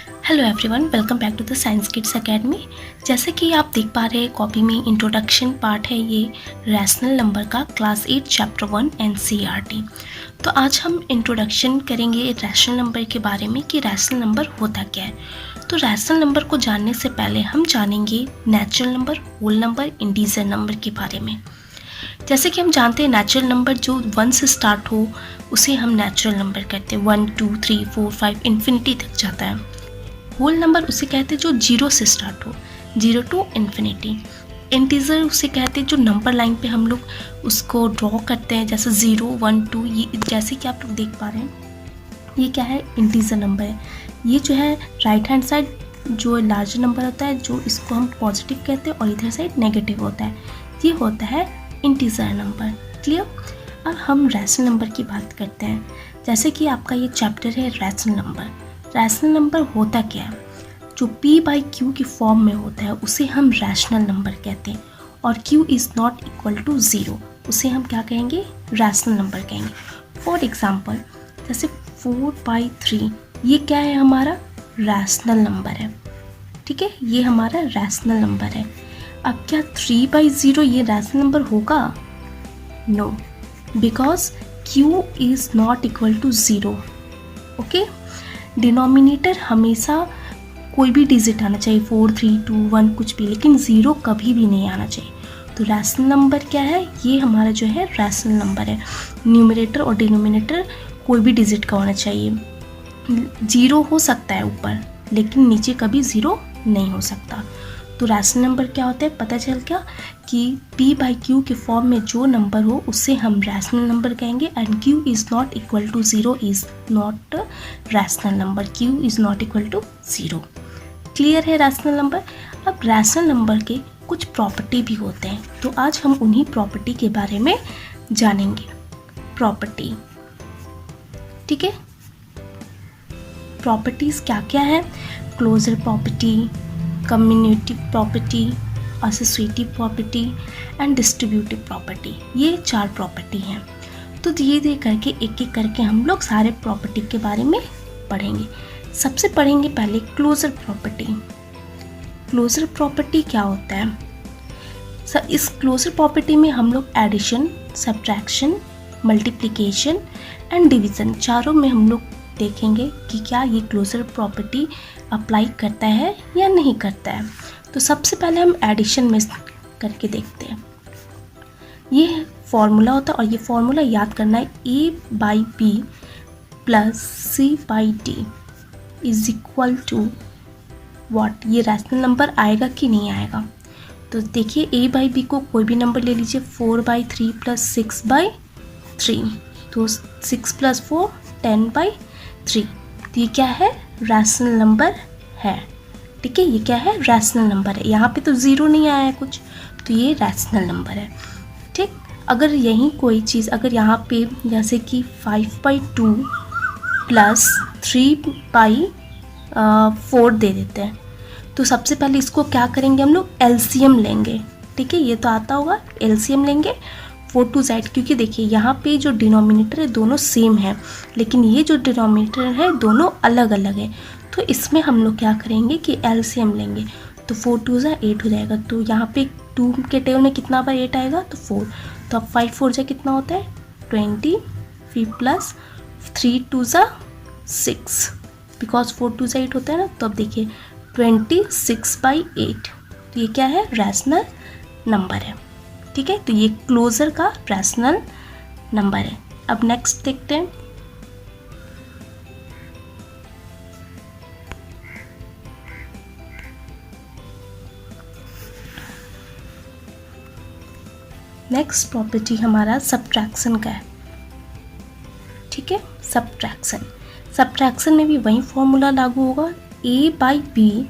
Hello everyone, welcome back to the science kids academy. जैसे कि आप देख पा रहे हैं कॉपी में इंट्रोडक्शन पार्ट है ये रैशनल नंबर का, क्लास 8 चैप्टर 1 एनसीईआरटी। तो आज हम इंट्रोडक्शन करेंगे रैशनल नंबर के बारे में कि रैशनल नंबर होता क्या है। तो रैशनल नंबर को जानने से पहले हम जानेंगे natural number, whole number, integer number के बारे में। जैसे कि हम जानते हैं नेचुरल नंबर जो 1 से स्टार्ट हो उसे हम नेचुरल नंबर कहते हैं। 1 2 3 4 5 इन्फिनिटी तक जाता है। होल नंबर उसे कहते हैं जो 0 से स्टार्ट हो, 0 टू इन्फिनिटी। इंटीजर उसे कहते हैं जो नंबर लाइन पे हम लोग उसको ड्रॉ करते हैं, जैसे 0 1 2। ये जैसे कि आप लोग देख पा रहे हैं ये क्या है, इंटीजर नंबर है। ये जो है राइट हैंड साइड जो लार्जर नंबर होता है, जो इसको हम पॉजिटिव कहते हैं, और इधर साइड नेगेटिव होता है, ये होता है इंटीजर नंबर। क्लियर। अब हम रैशनल नंबर की बात करते हैं। जैसे कि आपका ये चैप्टर है रैशनल नंबर। रैशनल नंबर होता क्या है? जो p/q की फॉर्म में होता है उसे हम रैशनल नंबर कहते हैं, और q is not equal to 0 उसे हम क्या कहेंगे, रैशनल नंबर कहेंगे। फॉर एग्जांपल जैसे 4/3 ये क्या है, हमारा रैशनल नंबर है। ठीक है, ये हमारा रैशनल नंबर है। अब क्या 3/0 ये रैशनल नंबर होगा? No, because q is not equal to 0। Okay, denominator हमेशा कोई भी डिजिट आना चाहिए, 4 3 2 1 कुछ भी, लेकिन 0 कभी भी नहीं आना चाहिए। तो रैशनल नंबर क्या है, ये हमारा जो है रैशनल नंबर है। न्यूमरेटर और डिनोमिनेटर कोई भी डिजिट का होना चाहिए। 0 हो सकता है ऊपर, लेकिन नीचे कभी 0 नहीं हो सकता। तो रैशनल नंबर क्या होता है, पता चल गया कि p/q के फॉर्म में जो नंबर हो उससे हम रैशनल नंबर कहेंगे, and q is not equal to 0 is not rational number. q is not equal to 0। Clear है रैशनल नंबर। अब रैशनल नंबर के कुछ प्रॉपर्टी भी होते हैं, तो आज हम उन्हीं प्रॉपर्टी के बारे में जानेंगे। प्रॉपर्टी, ठीक है। प्रॉपर्टीज़ क्या क्या है? Closure property, community property, associative property and distributive property, ये 4 प्रॉपर्टी हैं। तो धीरे धीरे करके एक एक करके हम लोग सारे प्रॉपर्टी के बारे में पढ़ेंगे। सबसे पढ़ेंगे पहले क्लोजर प्रॉपर्टी। क्लोजर प्रॉपर्टी क्या होता है? इस क्लोजर प्रॉपर्टी में हम लोग addition, subtraction, multiplication and division चारों में हम लोग देखेंगे कि क्या ये क्लोजर प्रॉपर्टी अप्लाई करता है या नहीं करता है। तो सबसे पहले हम एडिशन में करके देखते हैं। ये फॉर्मूला होता है, और ये फॉर्मूला याद करना है, a/b plus c/d is equal to what. ये रैशनल नंबर आएगा कि नहीं आएगा? तो देखिए a/b को कोई भी नंबर ले लीजिए, 4/3 प्लस 6/3, तो 6 प्लस 4 10/3। तो ये क्या है, रैशनल नंबर है। ठीक है, ये क्या है, रैशनल नंबर है। यहाँ पे तो 0 नहीं आया है कुछ, तो ये रैशनल नंबर है। ठीक, अगर यही कोई चीज़ अगर यहाँ पे जैसे कि 5/2 प्लस 3/4 दे देते हैं, तो सबसे पहले इसको क्या करेंगे, हम लोग एलसीएम लेंगे। ठीक है, ये तो आता होगा, एलसीएम लेंगे 4 2 Z, क्योंकि देखिए यहाँ पे जो डिनोमिनेटर है दोनों सेम है, लेकिन ये जो डिनोमिनेटर है दोनों अलग अलग है। तो इसमें हम लोग क्या करेंगे कि एलसीएम लेंगे, तो 4 2 8 हो जाएगा। तो यहाँ पे 2 के टेबल में कितना बार 8 आएगा, तो 4। तो अब 5 4 जा कितना होता है, 20, फिर प्लस 3 2 6, बिकॉज 4 2 8 होता है ना। तो अब देखिए 26/8, तो ये क्या है, रैशनल नंबर है। ठीक है, तो ये क्लोजर का रैशनल नंबर है। अब नेक्स्ट देखते हैं। नेक्स्ट प्रॉपर्टी हमारा सब्ट्रैक्शन का है। ठीक है, सब्ट्रैक्शन में भी वही फॉर्मूला लागू होगा, a/b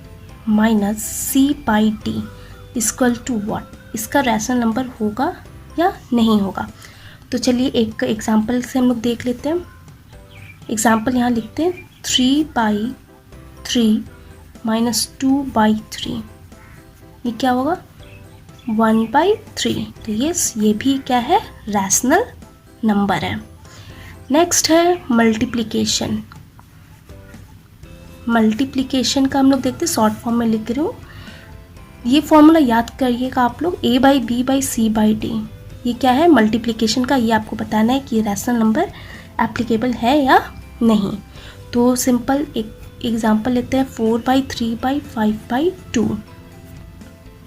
minus c/d equal to what. इसका रैशनल नंबर होगा या नहीं होगा? तो चलिए एक एग्जांपल से हम लोग देख लेते हैं। एग्जांपल यहाँ लिखते हैं, 3/3 माइनस 2/3, ये क्या होगा, 1/3। तो ये भी क्या है, रैशनल नंबर है। नेक्स्ट है मल्टीप्लिकेशन। मल्टीप्लिकेशन का हम लोग देखते हैं, शॉर्ट फॉर्म में लिख रही हूँ। ये फॉर्मूला याद करिएगा आप लोग, a by b by c by d. ये क्या है? मल्टीप्लिकेशन का। ये आपको बताना है कि रैशनल नंबर एप्लीकेबल है या नहीं। तो सिंपल एक एग्जांपल लेते हैं, 4/3/5/2।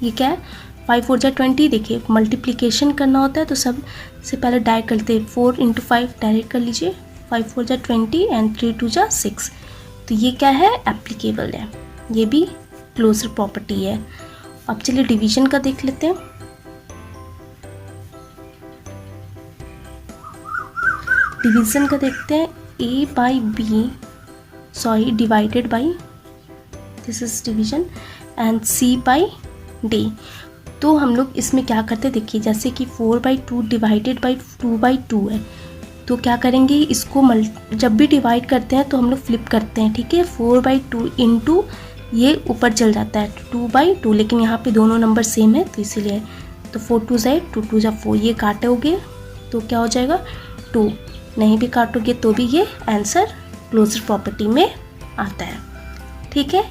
ये क्या है? 5 4 जा 20। देखिए मल्टीप्लिकेशन करना होता है तो सबसे पहले डायरेक्ट करते हैं, 4 × 5 डायरेक्ट कर लीजिए, 5 4 जा 20 एंड 3 2 जा 6। तो ये क्या है? एप्लीकेबल है। ये भी क्लोजर प्रॉपर्टी है। अब चलिए डिवीजन का देख लेते हैं। डिवीजन का देखते हैं, a by b divided by, this is division, and c by d। तो हम लोग इसमें क्या करते हैं, देखिए जैसे कि 4/2 डिवाइडेड बाई 2/2 है, तो क्या करेंगे, इसको जब भी डिवाइड करते हैं तो हम लोग फ्लिप करते हैं, ठीक है। 4/2 इंटू ये ऊपर चल जाता है 2/2, लेकिन यहाँ पे दोनों नंबर सेम है तो इसीलिए। तो 4 2 जा 2 2 जा 4, ये काटोगे तो क्या हो जाएगा 2, नहीं भी काटोगे तो भी ये आंसर क्लोजर प्रॉपर्टी में आता है। ठीक है,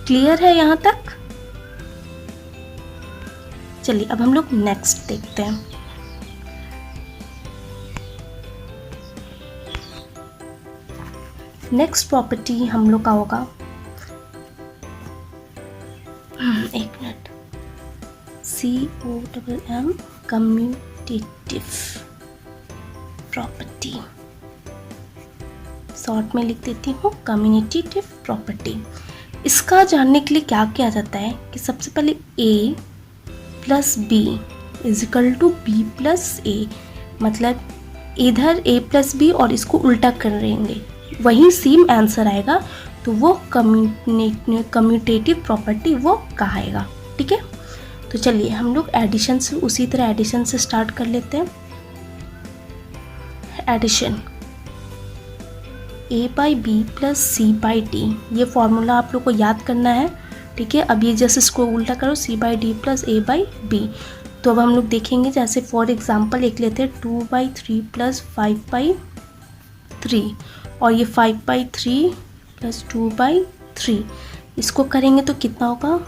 क्लियर है यहाँ तक? चलिए अब हम लोग नेक्स्ट देखते हैं। नेक्स्ट प्रॉपर्टी हम लोग का होगा, एक minute, COMM commutative property, short में लिख देती हूँ कम्यूटेटिव प्रॉपर्टी। इसका जानने के लिए क्या किया जाता है कि सबसे पहले A plus b is equal to b plus a, मतलब इधर A प्लस बी और इसको उल्टा कर देंगे, वही सेम आंसर आएगा, तो वो कम्यूटेटिव प्रॉपर्टी वो कहाएगा। ठीक है, तो चलिए हम लोग एडिशन से उसी तरह एडिशन से स्टार्ट कर लेते हैं। Addition a by b plus c by d, ये फॉर्मूला आप लोग को याद करना है। ठीक है, अब ये जैसे इसको उल्टा करो, c by d plus a by b. तो अब हम लोग देखेंगे, जैसे फॉर एग्जांपल एक लेते हैं 2/3 प्लस 5/3, और ये 5/3 प्लस 2/3, इसको करेंगे तो कितना होगा,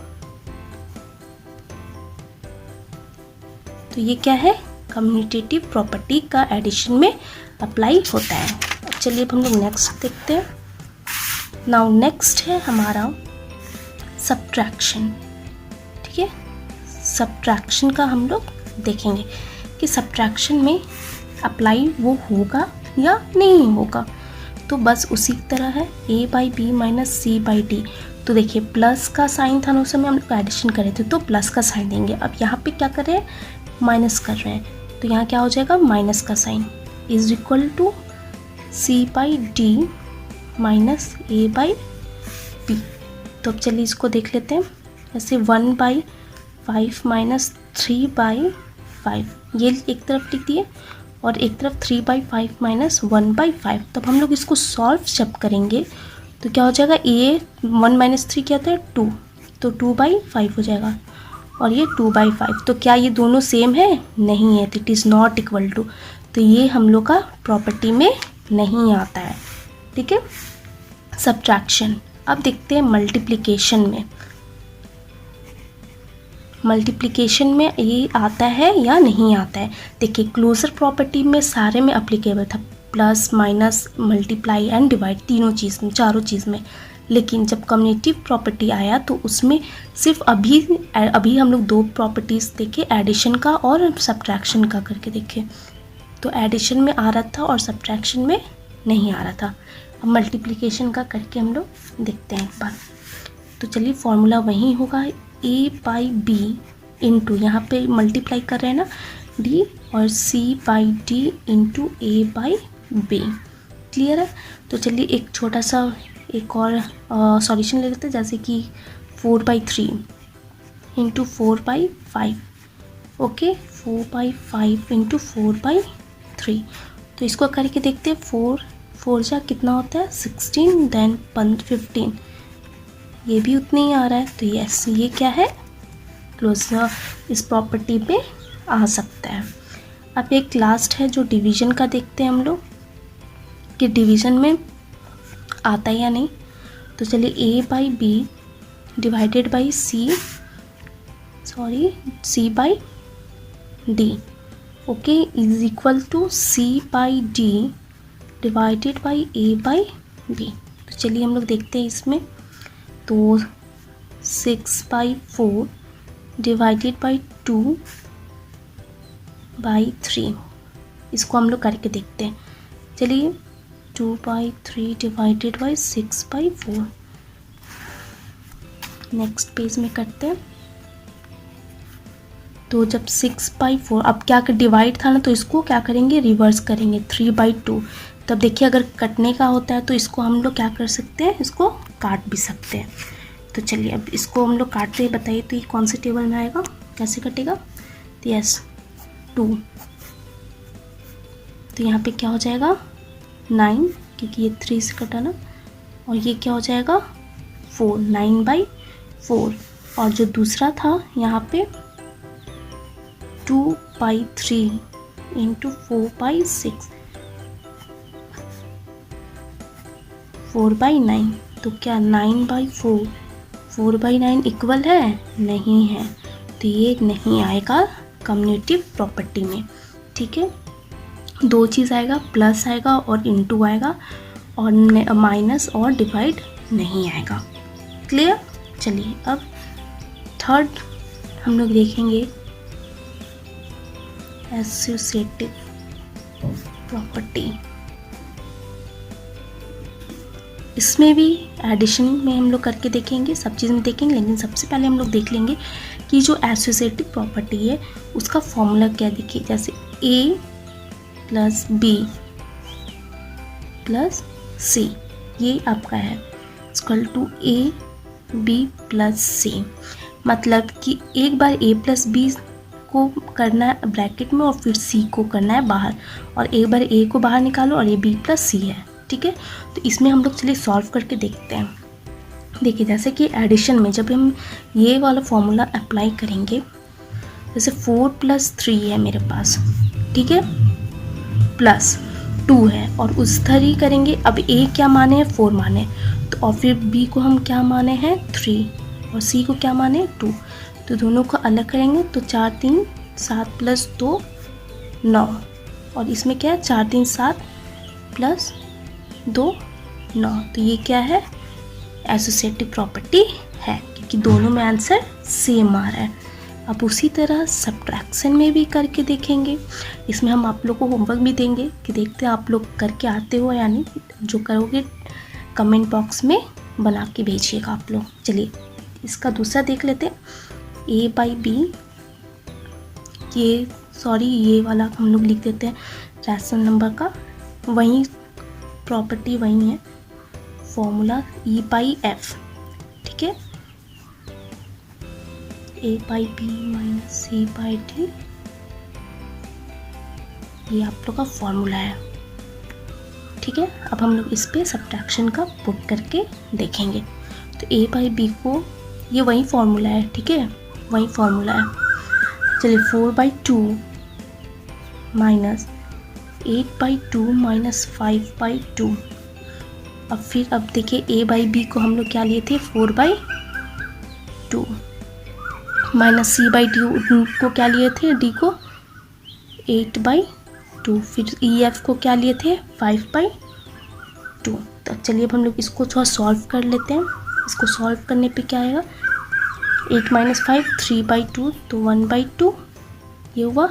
तो ये क्या है, कम्यूटेटिव प्रॉपर्टी का एडिशन में अप्लाई होता है। अब चलिए अब हम लोग नेक्स्ट देखते हैं। नाउ नेक्स्ट है हमारा सब्ट्रैक्शन। ठीक है, सब्ट्रैक्शन का हम लोग देखेंगे कि सब्ट्रैक्शन में अप्लाई वो होगा या नहीं होगा। तो बस उसी तरह है, a by b minus c by d. तो देखिए प्लस का साइन था, उस समय हम लोग एडिशन कर रहे थे तो प्लस का साइन देंगे। अब यहाँ पे क्या कर रहे हैं, माइनस कर रहे हैं, तो यहाँ क्या हो जाएगा, माइनस का sign is equal to c by d minus a by b. तो अब चलिए इसको देख लेते हैं, जैसे 1/5 माइनस 3/5, ये एक तरफ लिख दिए, और एक तरफ 3/5 माइनस 1/5। तब हम लोग इसको सॉल्व जब करेंगे तो क्या हो जाएगा, ए 1 माइनस 3 क्या होता है 2, तो 2/5 हो जाएगा, और ये 2/5। तो क्या ये दोनों सेम है? नहीं है, तो it is not equal to, तो ये हम लोग का प्रॉपर्टी में नहीं आता है। ठीक है, सब्ट्रैक्शन। अब देखते हैं मल्टीप्लिकेशन में। मल्टीप्लिकेशन में ये आता है या नहीं आता है। देखिए क्लोजर प्रॉपर्टी में सारे में अप्लीकेबल था, plus minus multiply and divide, तीनों चीज़ में, चारों चीज़ में। लेकिन जब कम्यूटेटिव प्रॉपर्टी आया तो उसमें सिर्फ अभी हम लोग दो प्रॉपर्टीज़ देखे, एडिशन का और सब्ट्रैक्शन का करके देखे। तो एडिशन में आ रहा था और सब्ट्रैक्शन में नहीं आ रहा था। अब मल्टीप्लिकेशन का करके हम लोग देखते हैं एक बार। तो चलिए फॉर्मूला वही होगा, a बाई बी इंटू, यहाँ पे मल्टीप्लाई कर रहे हैं ना d, और c by d into a by b. Clear है? तो चलिए एक छोटा सा एक और सॉल्यूशन ले लेते हैं, जैसे कि 4/3 इंटू 4/5। Okay, 4/5 into 4/3। तो इसको करके देखते हैं, 4 4 जा कितना होता है 16, देन 15, ये भी उतने ही आ रहा है। तो यस, ये क्या है, क्लोजर इस प्रॉपर्टी पे आ सकता है। अब एक लास्ट है जो डिवीज़न का देखते हैं हम लोग कि डिवीज़न में आता है या नहीं। तो चलिए a by b divided by c by d, okay, is equal to c by d divided by a by b. तो चलिए हम लोग देखते हैं इसमें, तो 6/4 डिवाइडेड बाई 2/3, इसको हम लोग करके देखते हैं। चलिए 2/3 डिवाइडेड बाई 6/4, नेक्स्ट पेज में करते हैं। तो जब 6/4, अब क्या कर डिवाइड था ना, तो इसको क्या करेंगे, रिवर्स करेंगे 3/2। तब देखिए अगर कटने का होता है तो इसको हम लोग क्या कर सकते हैं, इसको काट भी सकते हैं। तो चलिए अब इसको हम लोग काटते हैं, बताइए तो ये कौन से टेबल में आएगा, कैसे कटेगा। तो यस 2, तो यहाँ पे क्या हो जाएगा 9, क्योंकि ये 3 से कटा ना, और ये क्या हो जाएगा 4, 9/4। और जो दूसरा था यहाँ पे 2/3 इंटू 4/6, 4/9, तो क्या 9/4, 4/9 इक्वल है, नहीं है, तो ये नहीं आएगा कम्यूटेटिव प्रॉपर्टी में। ठीक है, दो चीज़ आएगा, प्लस आएगा और इनटू आएगा, और माइनस और डिवाइड नहीं आएगा। क्लियर। चलिए अब थर्ड हम लोग देखेंगे एसोसिएटिव प्रॉपर्टी। इसमें भी एडिशन में हम लोग करके देखेंगे, सब चीज़ में देखेंगे, लेकिन सबसे पहले हम लोग देख लेंगे कि जो एसोसिएटिव प्रॉपर्टी है उसका फॉर्मूला क्या। देखिए जैसे a plus b plus c, ये आपका है equal to a b plus c. मतलब कि एक बार a प्लस बी को करना है ब्रैकेट में और फिर c को करना है बाहर, और एक बार a को बाहर निकालो और ये b प्लस सी है। ठीक है, तो इसमें हम लोग चलिए सॉल्व करके देखते हैं। देखिए जैसे कि एडिशन में जब हम ये वाला फॉर्मूला अप्लाई करेंगे, जैसे 4 + 3 है मेरे पास, ठीक है, प्लस 2 है, और उस तरह ही करेंगे। अब a क्या माने हैं, 4 माने, तो और फिर b को हम क्या माने हैं 3, और c को क्या माने 2, तो दोनों को अलग करेंगे। तो 4 3 7 + 2 9, और इसमें क्या है 4 3 7 + 2 9, तो ये क्या है एसोसिएटिव प्रॉपर्टी है, क्योंकि दोनों में आंसर सेम आ रहा है। अब उसी तरह सब्ट्रैक्शन में भी करके देखेंगे। इसमें हम आप लोग को होमवर्क भी देंगे कि देखते हैं आप लोग करके आते हो या नहीं। जो करोगे कमेंट बॉक्स में बना के भेजिएगा आप लोग। चलिए इसका दूसरा देख लेते हैं, a/b, ये वाला हम लोग लिख देते हैं रैशनल नंबर का, वही प्रॉपर्टी वही है, फॉर्मूला e/f। ठीक है, a/b - c/d, ये आप लोग का फॉर्मूला है। ठीक है, अब हम लोग इस पे सब्ट्रैक्शन का पुट करके देखेंगे। तो a/b को, ये वही फॉर्मूला है, ठीक है, वही फॉर्मूला है। चलिए 4/2 - 8/2 - 5/2। अब देखिए a/b को हम लोग क्या लिए थे 4/2, माइनस c/d को क्या लिए थे, d को 8/2, फिर e/f को क्या लिए थे 5/2। तो चलिए अब हम लोग इसको थोड़ा सॉल्व कर लेते हैं। इसको सॉल्व करने पे क्या आएगा, 8 - 5 3/2, तो 1/2 ये हुआ।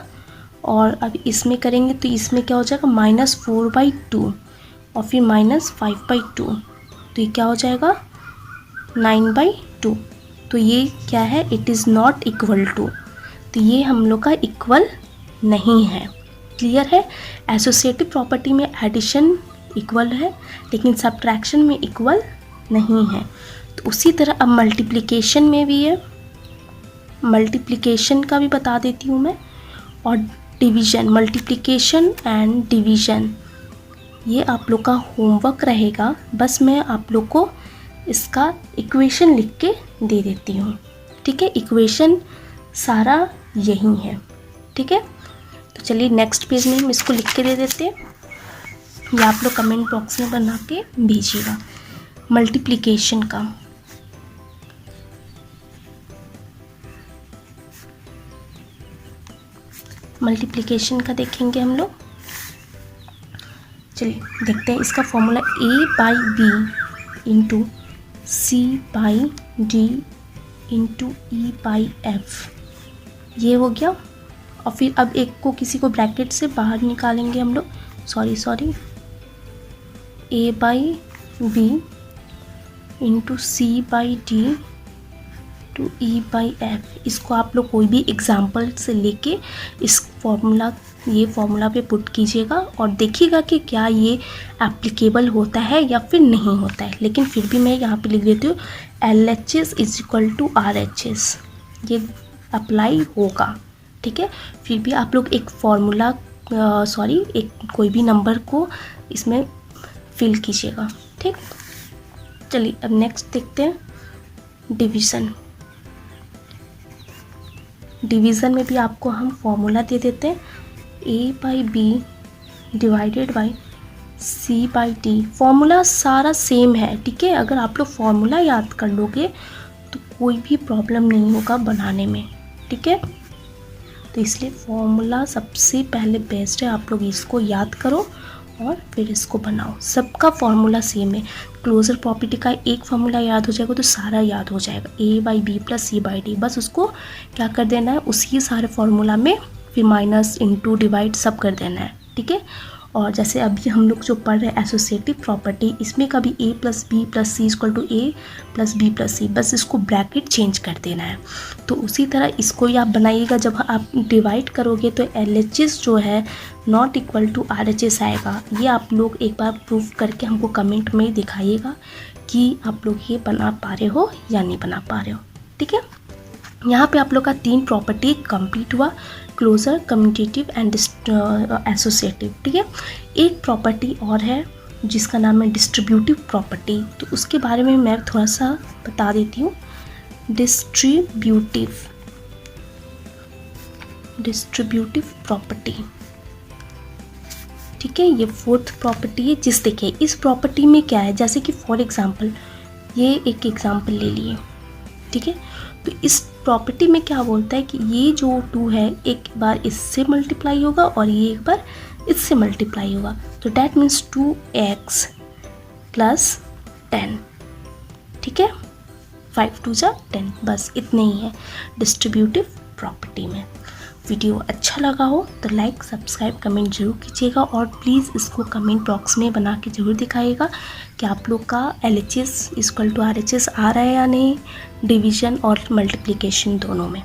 और अब इसमें करेंगे तो इसमें क्या हो जाएगा -4/2 और फिर -5/2, तो ये क्या हो जाएगा 9/2। तो ये क्या है, it is not equal to, तो ये हम लोग का इक्वल नहीं है। क्लियर है, एसोसिएटिव प्रॉपर्टी में एडिशन इक्वल है लेकिन सब्ट्रैक्शन में इक्वल नहीं है। तो उसी तरह अब मल्टीप्लिकेशन में भी है, मल्टीप्लिकेशन का भी बता देती हूँ मैं, और डिवीज़न, मल्टीप्लिकेशन एंड डिवीज़न, ये आप लोग का होमवर्क रहेगा। बस मैं आप लोग को इसका इक्वेशन लिख के दे देती हूँ। ठीक है, इक्वेशन सारा यही है। ठीक है, तो चलिए नेक्स्ट पेज में हम इसको लिख के दे देते हैं, या आप लोग कमेंट बॉक्स में बना के भेजिएगा। मल्टीप्लिकेशन का। मल्टीप्लिकेशन का देखेंगे हम लोग। चलिए देखते हैं इसका formula a/b into c/d into e/f, ये हो गया। और फिर अब एक को किसी को ब्रैकेट से बाहर निकालेंगे हम लोग, sorry a/b into c/d to e/f। इसको आप लोग कोई भी एग्जाम्पल से लेके इस ये फॉर्मूला पे पुट कीजिएगा और देखिएगा कि क्या ये एप्लीकेबल होता है या फिर नहीं होता है। लेकिन फिर भी मैं यहाँ पे लिख देती हूँ LHS is equal to RHS, ये अप्लाई होगा, ठीक है। फिर भी आप लोग एक फॉर्मूला एक कोई भी नंबर को इसमें फिल कीजिएगा, ठीक। चलिए अब नेक्स्ट देखते हैं डिवीज़न। डिवीज़न में भी आपको हम फॉर्मूला दे देते हैं a/b divided by c/d। Formula सारा सेम है, ठीक है। अगर आप लोग फॉर्मूला याद कर लोगे तो कोई भी प्रॉब्लम नहीं होगा बनाने में, ठीक है। तो इसलिए फॉर्मूला सबसे पहले बेस्ट है, आप लोग इसको याद करो और फिर इसको बनाओ। सबका फॉर्मूला सेम है। क्लोजर प्रॉपर्टी का एक फॉर्मूला याद हो जाएगा तो सारा याद हो जाएगा, a/b प्लस c/d। बस उसको क्या कर देना है, उसी सारे फॉर्मूला में फिर माइनस इंटू डिवाइड सब कर देना है, ठीक है। और जैसे अभी हम लोग जो पढ़ रहे हैं एसोसिएटिव प्रॉपर्टी, इसमें कभी a plus b plus c equal to a plus b plus c, बस इसको ब्रैकेट चेंज कर देना है। तो उसी तरह इसको ही आप बनाइएगा। जब आप डिवाइड करोगे तो LHS जो है नॉट इक्वल टू RHS आएगा। ये आप लोग एक बार प्रूफ करके हमको कमेंट में दिखाइएगा कि आप लोग ये बना पा रहे हो या नहीं बना पा रहे हो, ठीक है। यहाँ पे आप लोग का 3 प्रॉपर्टी कंप्लीट हुआ, क्लोजर, कम्यूटेटिव एंड एसोसिएटिव, ठीक है। एक प्रॉपर्टी और है जिसका नाम है डिस्ट्रीब्यूटिव प्रॉपर्टी, तो उसके बारे में मैं थोड़ा सा बता देती हूँ। डिस्ट्रीब्यूटिव प्रॉपर्टी, ठीक है, ये 4th प्रॉपर्टी है। जिस देखिए इस प्रॉपर्टी में क्या है, जैसे कि फॉर एग्जांपल ये एक एग्जांपल ले लिए, ठीक है। तो इस प्रॉपर्टी में क्या बोलता है कि ये जो 2 है एक बार इससे मल्टीप्लाई होगा और ये एक बार इससे मल्टीप्लाई होगा, तो डैट मीन्स 2x प्लस 10, ठीक है। 5 2 जा 10, बस इतने ही है डिस्ट्रीब्यूटिव प्रॉपर्टी में। वीडियो अच्छा लगा हो तो लाइक, सब्सक्राइब, कमेंट जरूर कीजिएगा और प्लीज़ इसको कमेंट बॉक्स में बना के ज़रूर दिखाइएगा कि आप लोग का LHS इक्वल टू RHS आ रहा है या नहीं, डिवीज़न और मल्टीप्लिकेशन दोनों में।